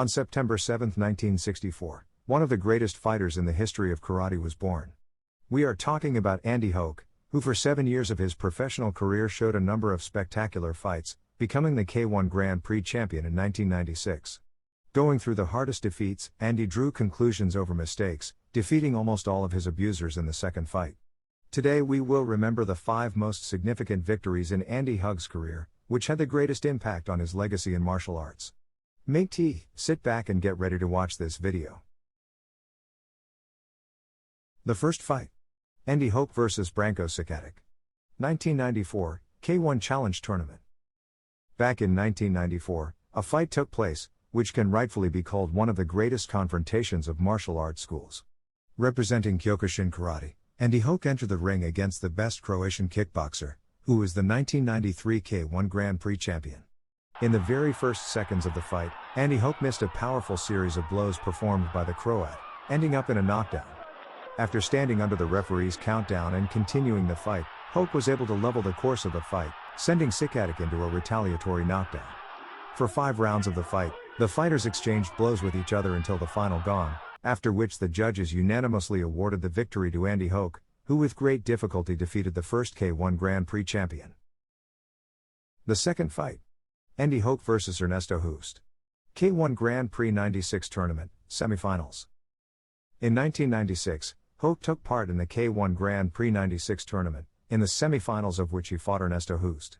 On September 7, 1964, one of the greatest fighters in the history of karate was born. We are talking about Andy Hoke, who for 7 years of his professional career showed a number of spectacular fights, becoming the K1 Grand Prix champion in 1996. Going through the hardest defeats, Andy drew conclusions over mistakes, defeating almost all of his abusers in the second fight. Today we will remember the 5 most significant victories in Andy Hoke's career, which had the greatest impact on his legacy in martial arts. Make tea, sit back and get ready to watch this video. The first fight. Andy Hoke vs. Branko Cikatic. 1994, K1 Challenge Tournament. Back in 1994, a fight took place, which can rightfully be called one of the greatest confrontations of martial arts schools. Representing Kyokushin Karate, Andy Hoke entered the ring against the best Croatian kickboxer, who was the 1993 K1 Grand Prix champion. In the very first seconds of the fight, Andy Hoke missed a powerful series of blows performed by the Croat, ending up in a knockdown. After standing under the referee's countdown and continuing the fight, Hoke was able to level the course of the fight, sending Cikatic into a retaliatory knockdown. For 5 rounds of the fight, the fighters exchanged blows with each other until the final gong, after which the judges unanimously awarded the victory to Andy Hoke, who with great difficulty defeated the first K1 Grand Prix champion. The second fight. Andy Hoke vs. Ernesto Hoost. K1 Grand Prix 96 Tournament, Semifinals. In 1996, Hoke took part in the K1 Grand Prix 96 Tournament, in the semifinals of which he fought Ernesto Hoost.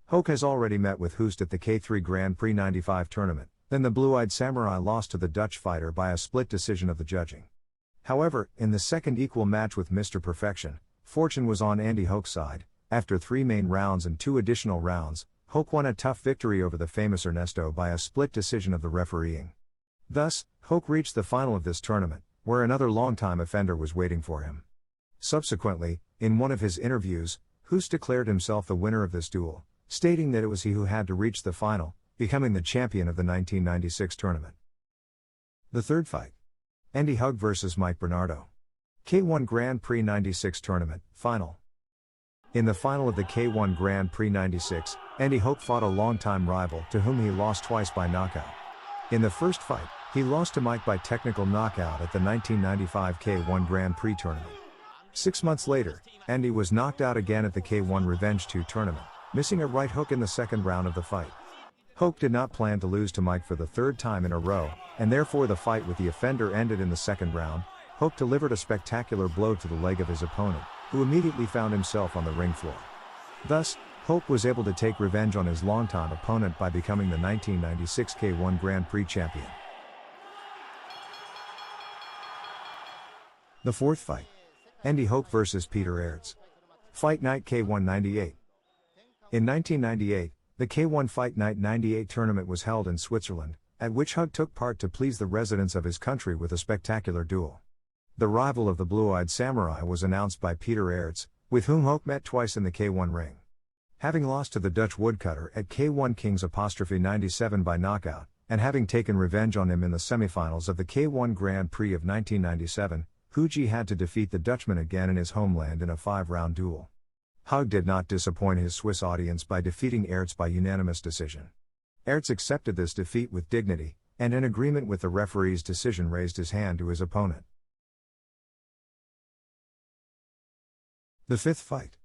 Hoke has already met with Hoost at the K3 Grand Prix 95 Tournament, then the Blue-Eyed Samurai lost to the Dutch fighter by a split decision of the judging. However, in the second equal match with Mr. Perfection, fortune was on Andy Hoke's side. After 3 main rounds and 2 additional rounds, Hoke won a tough victory over the famous Ernesto by a split decision of the refereeing. Thus, Hoke reached the final of this tournament, where another longtime offender was waiting for him. Subsequently, in one of his interviews, Hoost declared himself the winner of this duel, stating that it was he who had to reach the final, becoming the champion of the 1996 tournament. The third fight. Andy Hoke vs. Mike Bernardo. K1 Grand Prix 96 Tournament, Final. In the final of the K1 Grand Prix 96, Andy Hoke fought a longtime rival to whom he lost twice by knockout. In the first fight, he lost to Mike by technical knockout at the 1995 K1 Grand Prix Tournament. 6 months later, Andy was knocked out again at the K1 Revenge 2 Tournament, missing a right hook in the second round of the fight. Hoke did not plan to lose to Mike for the 3rd time in a row, and therefore the fight with the offender ended in the second round. Hoke delivered a spectacular blow to the leg of his opponent, who immediately found himself on the ring floor. Thus, Hoke was able to take revenge on his longtime opponent by becoming the 1996 K1 Grand Prix champion. The fourth fight. Andy Hoke vs. Peter Aerts. Fight Night K1 98. In 1998, the K1 Fight Night 98 tournament was held in Switzerland, at which Hoke took part to please the residents of his country with a spectacular duel. The rival of the Blue-Eyed Samurai was announced by Peter Aerts, with whom Hoke met twice in the K1 ring. Having lost to the Dutch woodcutter at K1 Kings 97 by knockout, and having taken revenge on him in the semifinals of the K1 Grand Prix of 1997, Huji had to defeat the Dutchman again in his homeland in a 5-round duel. Hoke did not disappoint his Swiss audience by defeating Aerts by unanimous decision. Aerts accepted this defeat with dignity, and in agreement with the referee's decision raised his hand to his opponent. The fifth fight.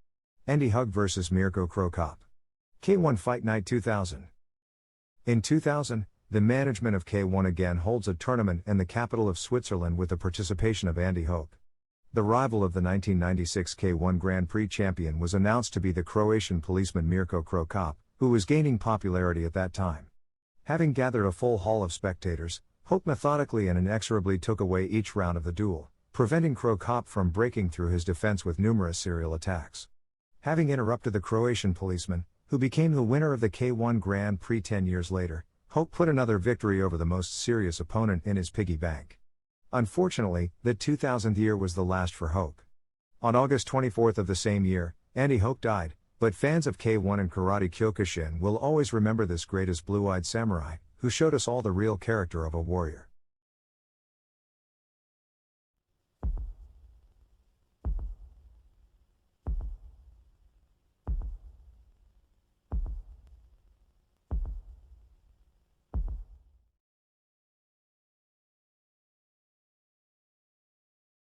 Andy Hoke vs. Mirko Cro Cop. K1 Fight Night 2000. In 2000, the management of K1 again holds a tournament in the capital of Switzerland with the participation of Andy Hoke. The rival of the 1996 K1 Grand Prix champion was announced to be the Croatian policeman Mirko Cro Cop, who was gaining popularity at that time. Having gathered a full hall of spectators, Hoke methodically and inexorably took away each round of the duel, preventing Cro Cop from breaking through his defense with numerous serial attacks. Having interrupted the Croatian policeman, who became the winner of the K1 Grand Prix 10 years later, Hoke put another victory over the most serious opponent in his piggy bank. Unfortunately, the 2000th year was the last for Hoke. On August 24th of the same year, Andy Hoke died, but fans of K1 and Karate Kyokushin will always remember this great as Blue-Eyed Samurai, who showed us all the real character of a warrior.